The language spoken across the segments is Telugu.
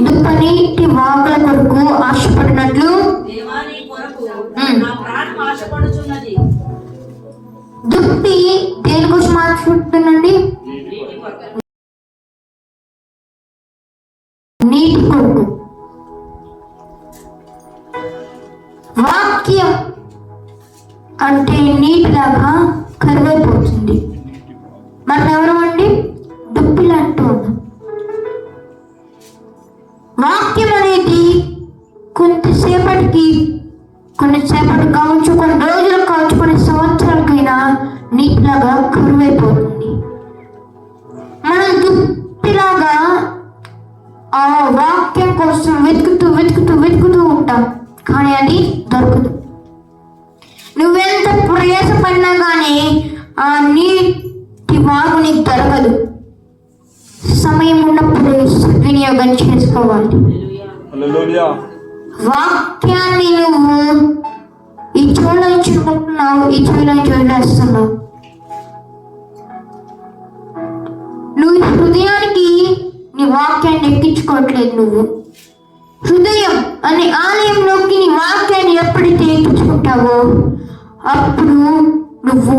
దుప్పనీటి వాగుల కొరకు ఆశపడినట్లు దుప్పి దేనికోసం ఆశపడుతుందండి? నీటి కొరకు. వాక్యం అంటే నీటిలాగా కరువైపోతుంది. మనం ఎవరు అండి? దుప్పిలు అంటూ ఉన్నాం. వాక్యం అనేది కొన్నిసేపటి కావచ్చు, కొన్ని రోజులు కావచ్చు, కొన్ని సంవత్సరాలకైనా నీటిలాగా కరువైపోతుంది. మనం దుప్పిలాగా ఆ వాక్యం కోసం వెతుకుతూ ఉంటాం, కానీ అది దొరకదు. నువ్వెంత ప్రయాసపడినా కానీ ఆ నీటి వాగు నీకు దొరకదు. సమయం ఉన్నప్పుడు వినియోగం చేసుకోవాలి. వాక్యాన్ని నువ్వు ఈ చెవులో చూడుకుంటున్నావు, ఈ చెవులో చూడేస్తున్నావు. నువ్వు హృదయానికి నీ వాక్యాన్ని ఎక్కించుకోవట్లేదు. నువ్వు హృదయం అనే ఆలయంలోకి నీ వాక్యాన్ని ఎప్పుడైతే ఎక్కించుకుంటావో అప్పుడు నువ్వు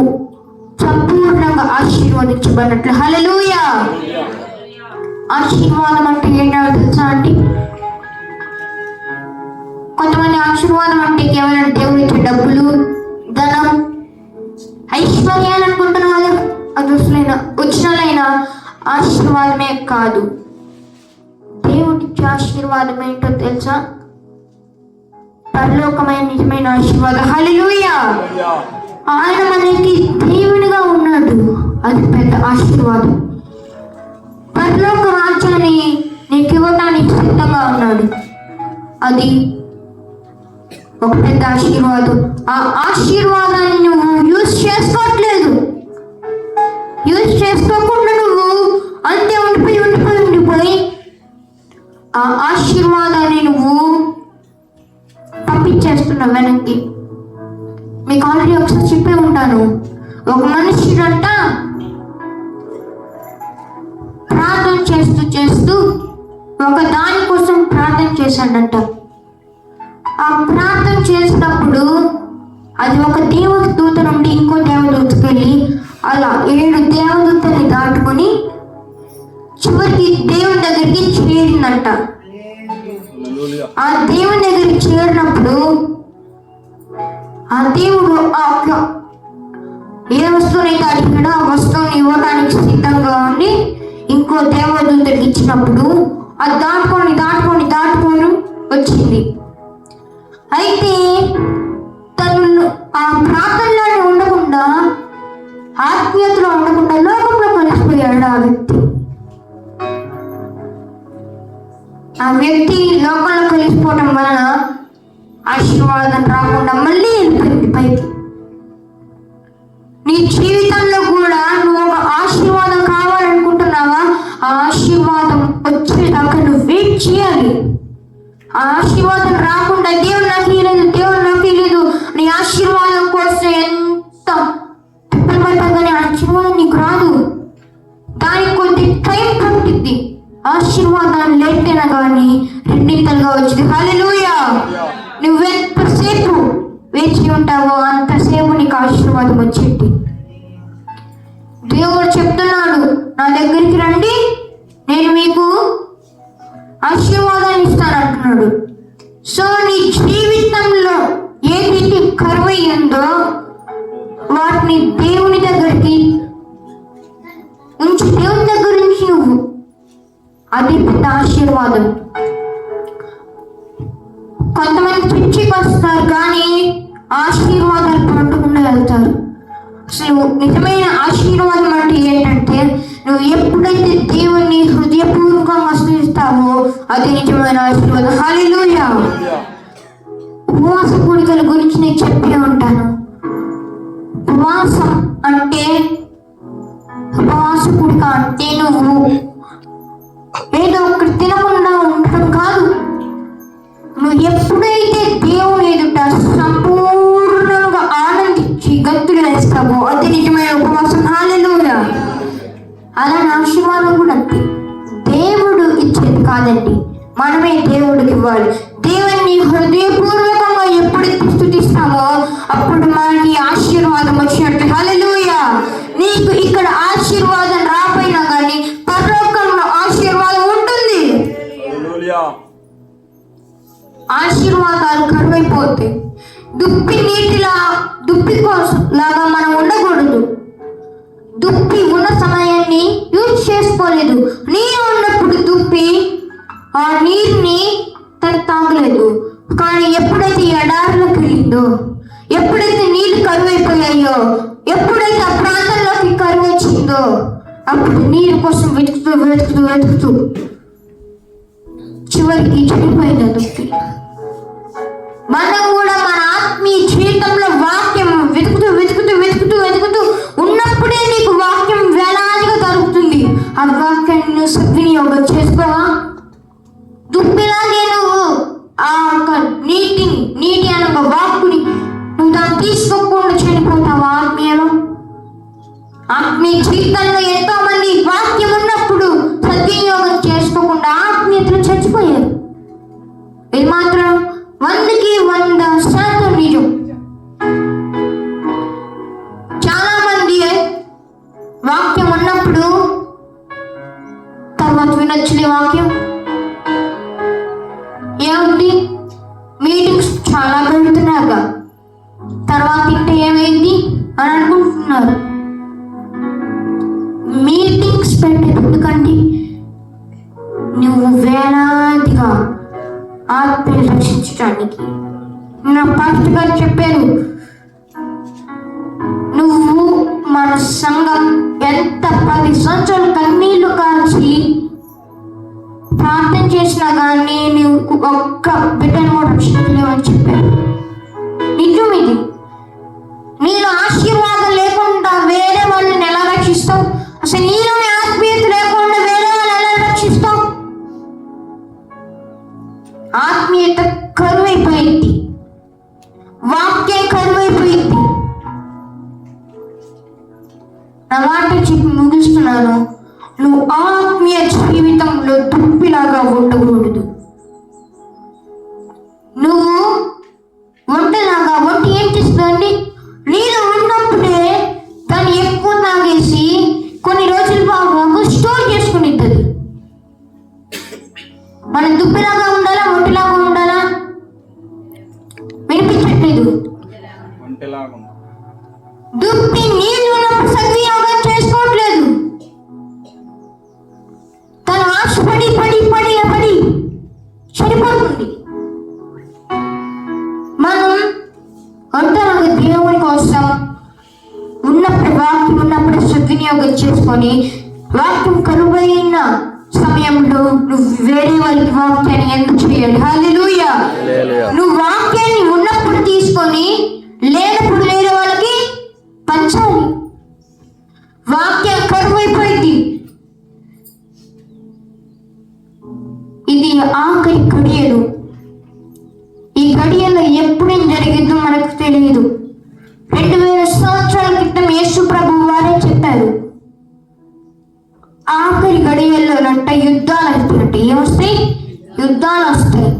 సంపూర్ణంగా ఆశీర్వదించబడినట్లు. హల్లెలూయా. ఆశీర్వాదం అంటే ఏంటో తెలుసా అండి? కొంతమంది ఆశీర్వాదం అంటే కేవలం దేవుడు ఇచ్చే డబ్బులు, ధనం, ఐశ్వర్యాలు అనుకుంటున్న వాళ్ళు అదృష్టమైన వచ్చినలైన ఆశీర్వాదమే కాదు. దేవుడిచ్చే ఆశీర్వాదం ఏంటో తెలుసా? పరలోకమైన నిజమైన ఆశీర్వాదం. హల్లెలూయా. ఆయన మనకి దేవునిగా ఉన్నాడు, అది పెద్ద ఆశీర్వాదం. పరలోక రాజ్యాన్ని నీకు ఇవ్వడానికి సిద్ధంగా ఉన్నాడు, అది ఒక పెద్ద ఆశీర్వాదం. ఆ ఆశీర్వాదాన్ని నువ్వు యూజ్ చేసుకోవట్లేదు. యూజ్ చేసుకోకుండా నువ్వు అంతే ఉండిపోయి ఆ ఆశీర్వాదాన్ని నువ్వు పంపించేస్తున్నావు వెనక్కి. మీకు ఆల్రెడీ ఒకసారి చెప్పే ఉంటాను. ఒక మనుషుడంట ప్రార్థన చేస్తూ ఒక దాని కోసం ప్రార్థన చేశాడంట. ఆ ప్రార్థన చేసినప్పుడు అది ఒక దేవదూత నుండి ఇంకో దేవదూతకి వెళ్ళి అలా 7 దేవదూతల్ని దాటుకొని చివరికి దేవుని దగ్గరికి చేరిందంట. ఆ దేవుని దగ్గరికి చేరినప్పుడు ఆ దేవుడు ఏ వస్తువునైతే అడిగాడో ఆ వస్తువుని ఇవ్వడానికి సిద్ధంగా ఉండి ఇంకో దేవదూతకి ఇచ్చినప్పుడు అది దాటుకొని వచ్చింది. అయితే తను ఆ ప్రార్థనలో ఉండకుండా, ఆత్మీయతలో ఉండకుండా లోకంలో కలిసిపోయాడు ఆ వ్యక్తి లోకంలో కలిసిపోవడం వలన ఆశీర్వాదం రాకుండా మళ్ళీ వెళ్ళిపోయింది పైకి. నీ జీవితంలో కూడా నువ్వు ఒక ఆశీర్వాదం కావాలనుకుంటున్నావా? ఆ ఆశీర్వాదం వచ్చేదాకా నువ్వు వెయిట్ చేయాలి. ఆ ఆశీర్వాదం రాకుండా దేవుడు నాకు లేదు నీ ఆశీర్వాదం కోసం ఎంత పడ్డాగానే ఆశీర్వాదం నీకు రాదు. దానికి కొద్ది టైం పట్టింది. ఆశీర్వాదాన్ని లేటైనా కానీ రెండింతలుగా వచ్చింది. హల్లెలూయా. నువ్వెంతసేపు వేచి ఉంటావో అంతసేపు నీకు ఆశీర్వాదం వచ్చేది. దేవుడు చెప్తున్నాడు, నా దగ్గరికి రండి, నేను మీకు ఆశీర్వాదాన్ని ఇస్తానంటున్నాడు. సో నీ జీవితంలో ఏదైతే కరువయ్యిందో వాటిని దేవుని దగ్గరికి ఉంచి, దేవుని దగ్గర నుంచి నువ్వు, అది పెద్ద ఆశీర్వాదం. కొంతమంది చర్చికి వస్తారు కానీ ఆశీర్వాదాలు పట్టుకుండా వెళ్తారు. అసలు నిజమైన ఆశీర్వాదం అంటే ఏంటంటే నువ్వు ఎప్పుడైతే దేవుణ్ణి హృదయపూర్వకంగా ఆశ్రయిస్తావో అది నిజమైన ఆశీర్వాదం. హల్లెలూయా. ఉపవాస కూడికల గురించి నేను చెప్పే ఉంటాను. ఉపవాస కూడిక అంటే నువ్వు ఏదో ఒకటి తినకుండా ఉండటం కాదు. నువ్వు ఎప్పుడైతే దేవుని ఎదుట సంపూర్ణంగా ఆనందించి గంతులు వేస్తావో అది నిజమైన ఉపవాసం. హల్లెలూయా. అలానే ఆశీర్వాదం కూడా అంతే. దేవుడు ఇచ్చేది కాదండి, మనమే దేవుడికి ఇవ్వాలి. దేవుణ్ణి హృదయపూర్వకంగా ఎప్పుడైతే స్తుతిస్తామో అప్పుడు మనకి ఆశీర్వాదం వచ్చినట్టు. హల్లెలూయా. నీకు ఇక్కడ ఆశీర్వాదం రాపోయినా కానీ పరలోకంలో ఆశీర్వాదం ఉంటుంది. ఆశీర్వాదాలు కరువైపోతాయి. దుప్పి కోసం లాగా మనం ఉండకూడదు. దుప్పి ఉన్న సమయాన్ని యూజ్ చేసుకోలేదు. నీరు ఉన్నప్పుడు దుప్పి ఆ నీరుని తను తాగలేదు. కానీ ఎప్పుడైతే ఎడారులకు వెళ్ళిందో, ఎప్పుడైతే నీళ్లు కరువైపోయాయో, ఎప్పుడైతే ఆ ప్రాంతంలోకి కరువు వచ్చిందో అప్పుడు నీరు కోసం వెతుకుతూ చివరికి చనిపోయింది దుప్పి. మనం కూడా మన ఆత్మీయ జీవితంలో వాక్యం వెతుకుతూ ఉన్నప్పుడే నీకు వాక్యం వేలాదిగా దొరుకుతుంది. ఆ వాక్యాన్ని నువ్వు సద్వినియోగం చేసుకోవా? దుప్పిలాగే నువ్వు ఆ నీటి అనగా వాక్కుని నువ్వు దాన్ని తీసుకోకుండా చనిపోతావా? ఆత్మీయ జీవితంలో ఎంతో మంది వాక్యం ఉన్నప్పుడు సద్వినియోగం చేసుకోకుండా ఆత్మీయతలు చచ్చిపోయారు. ఇది మాత్రం 100కి 100% నిజం. చాలా మంది వాక్యం ఉన్నప్పుడు తర్వాత వినొచ్చులే వాక్యం ఏముంది, మీటింగ్స్ చాలా పెడుతున్నాక తర్వాత ఇంటే ఏమైంది అని అనుకుంటున్నారు. మీటింగ్స్ పెట్టేది ఎందుకండి? నువ్వు వేలాదిగా ఆత్మని రక్షించడానికి. నా పాస్టర్ గారు చెప్పారు, నువ్వు మన సంఘం ఎంత 10 సంవత్సరాలు కన్నీళ్లు కాల్చి ప్రార్థన చేసినా కానీ నువ్వు ఒక్క బిడ్డను కూడా రక్షించలేవని చెప్పారు. నిజం ఇది. నేను ఆశీర్వాదం లేకుండా వేరే వాళ్ళని ఎలా రక్షిస్తావు? అసలు నీలోని ఆత్మీయత లేకుండా వేరే వాళ్ళు ఎలా రక్షిస్తావు? ఆత్మీయత కరువైపోయింది, వాక్యం కరువైపోయింది. నా మాట చెప్పి ముగిస్తున్నాను. నువ్వు ఆత్మీయ జీవితంలో దుప్పిలాగా ఉండకూడదు. నువ్వు వంటలాగా ఏం చేస్తుందండి? నీళ్ళు ఉన్నప్పుడే దాన్ని ఎక్కువ తాగేసి కొన్ని రోజులు బాగా స్టోర్ చేసుకునిద్ది. మనం దుప్పిలాగా ఉండాలా, ఒంటిలాగా ఉండాలా? వినిపించట్లేదు. దుప్పి నీళ్ళు ఉన్నప్పుడు సద్వినియోగం చేసుకోవట్లేదు. తను ఆశపడి చనిపోతుంది. మనం అంతలాగా దేవుని కోసం ఉన్నప్పుడు వాక్యం ఉన్నప్పుడు సద్వినియోగం చేసుకొని వాక్యం కరువైన సమయంలో నువ్వు వేరే వాళ్ళకి వాక్యాన్ని ఎందుకు చేయాలి? హల్లెలూయా. నువ్వు వాక్యాన్ని ఉన్నప్పుడు తీసుకొని లేనప్పుడు వేరే వాళ్ళకి పంచాలి. వాక్యం కరువైపోయింది. ఇది ఆఖరి గడియలు. ఈ గడియలో ఎప్పుడేం జరిగిద్దో మనకు తెలియదు. 2000 సంవత్సరాల క్రితం యేసు ప్రభు వారే చెప్పారు, ఆఖరి గడియల్లోనంట యుద్ధాలు వస్తాయంట. ఏమొస్తాయి? యుద్ధాలు వస్తాయి.